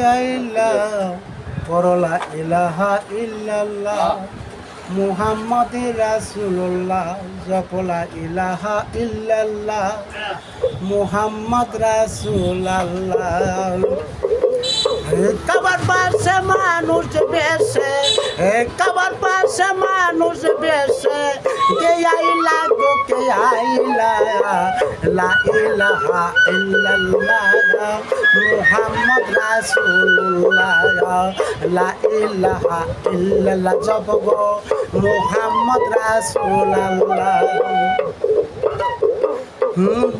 আইল্লাহ পরলা ইলাহা ইল্লাল্লাহ মুহাম্মদ রাসূলুল্লাহ জপলা ইলাহা ইল্লাল্লাহ মুহাম্মদ রাসূলুল্লাহ কাবার পাশে মানুষ বেশে কাবার পাশে মানুষ বেশে কে আইলা গো কে আইলা লা ইলাহা ইল্লাল্লাহ মুহাম্মদ রাসূলুল্লাহ লা ইলাহা ইল্লাল্লাহ জপ গো মুহাম্মদ রাসূলুল্লাহ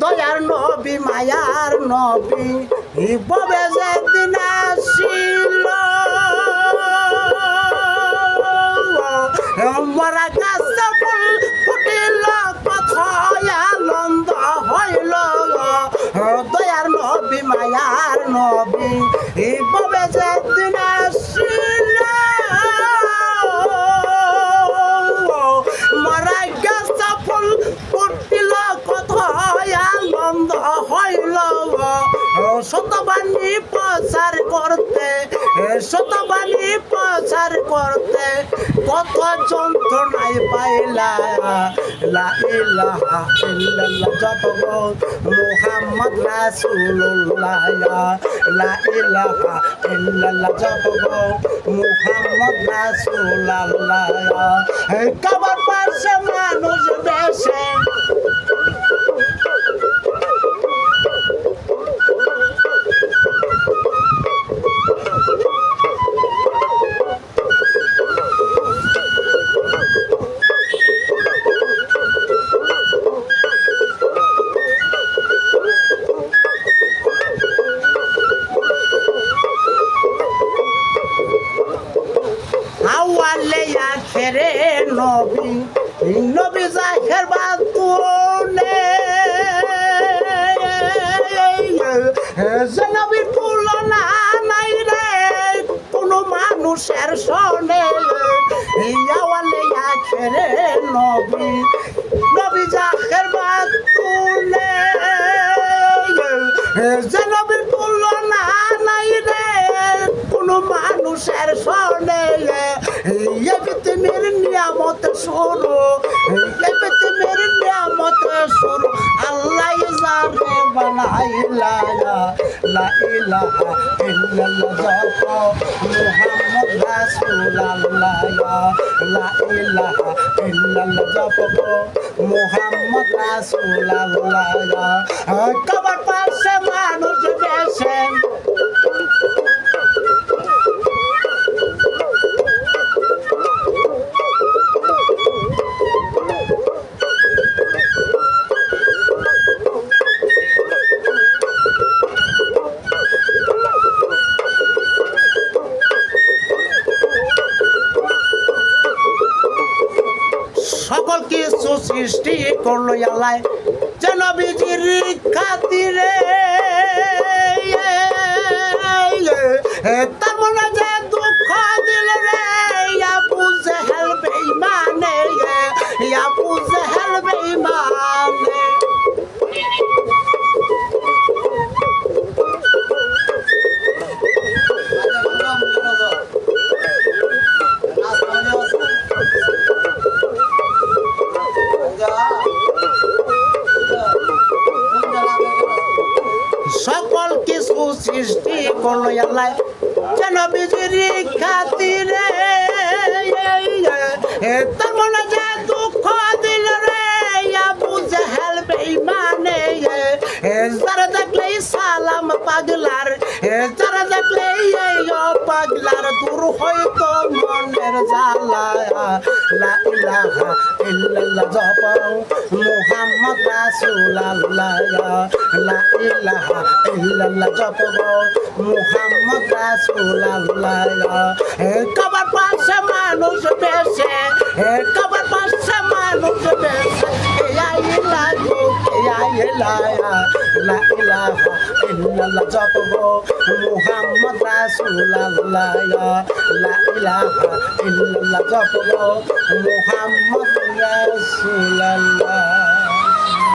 দয়ার নবী মায়ার নবী ববে যেদিন আসিল মরা গাছে ফুল ফুটিল কথায় আনন্দ হইল দয়ার নবী মায়ার নবী ববে যেদিন আসিল মরা গাছে ফুল ফুটিল কথায় আনন্দ হইল শতবাণী প্রচার করতে শতবাণী প্রচার করতে কত যন্ত্রণায় পাইলা লা ইলাহা ইল্লাল্লাহ জপ গো মুহাম্মদ রাসূলুল্লাহ লা ইলাহা ইল্লাল্লাহ জপ গো মুহাম্মদ রাসূলুল্লাহ কাবার পাশে মানুষ বেশে আখেরে নবী নবী জাহের বাতুনে যে নবীর তুলনা নাই রে কোনো মানুষের সনে আওয়ালে আখেরে নবী নবী জাহের বাতুনে যে নবীর তুলনা নাই রে কোনো মানুষের সনে ये पृथ्वीर नियामत शुरू ये पृथ्वीर नियामत शुरू अल्लाह जाने बनाइला ला इलाहा इल्लल्लाह जपो मुहम्मद रसूलुल्लाह ला इलाहा इल्लल्लाह जपो मुहम्मद रसूलुल्लाह कबर पाशे मानुष बेशे সকল কিছু সৃষ্টি করলো আল্লাহ যেন বিজির খাতিরে তার মনে যে দুঃখ দিল রে আবু জেহেল বেঈমানে আবু জেহেল বেঈমানে সকল কিছু সৃষ্টি করলো আল্লাহ যেন বিজির খাতিরে তার মনে যে দুঃখ দিল রে আবু জেহেল বেঈমানে যারা দেখলে সালাম পাগলার যারা দেখলে পাগলার দূর হয়তো মনের জ্বালা লা ইলাহা ইল্লাল্লাহ জপো মুহাম্মদ রাসূলুল্লাহ লা ইলাহা ইল্লাল্লাহ জপো মুহাম্মদ রাসূলুল্লাহ কবার পাশে মানুষ বেশে কবার পাশে মানুষ বেশে আইলা গো আইলা লা ইলাহা ইল্লাল্লাহ জপো মুহাম্মদ রাসূলুল্লাহ লা ইলাহা ইল্লাল্লাহ জপো মুহাম্মদ রাসূলুল্লাহ